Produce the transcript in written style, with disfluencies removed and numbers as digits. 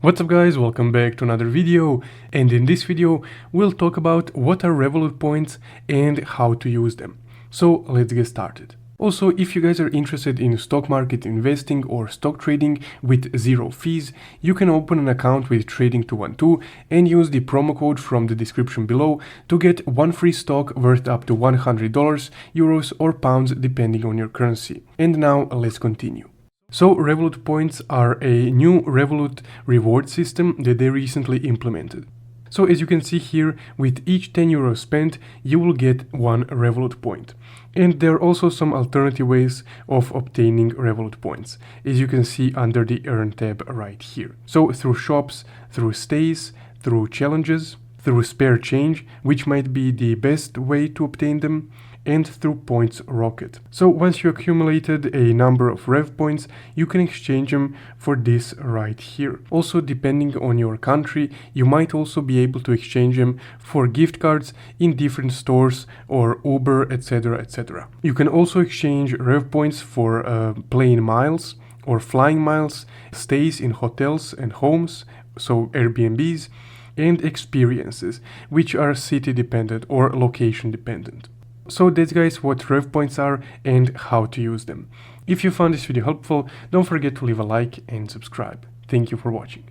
What's up guys, welcome back to another video, and in this video we'll talk about what are Revolut points and how to use them. So let's get started. Also, if you guys are interested in stock market investing or stock trading with zero fees, you can open an account with Trading212 and use the promo code from the description below to get one free stock worth up to $100, euros or pounds depending on your currency. And now let's continue. So Revolut points are a new Revolut reward system that they recently implemented. So as you can see here, with each 10 euros spent, you will get one Revolut point. And there are also some alternative ways of obtaining Revolut points, as you can see under the Earn tab right here. So through shops, through stays, through challenges, through spare change, which might be the best way to obtain them, and through points rocket. So once you accumulated a number of Rev points, you can exchange them for this right here. Also, depending on your country, you might also be able to exchange them for gift cards in different stores or Uber, etc, etc. You can also exchange Rev points for plane miles or flying miles, stays in hotels and homes, so Airbnbs, and experiences, which are city dependent or location dependent. So that's guys what Rev points are and how to use them. If you found this video helpful, don't forget to leave a like and subscribe. Thank you for watching.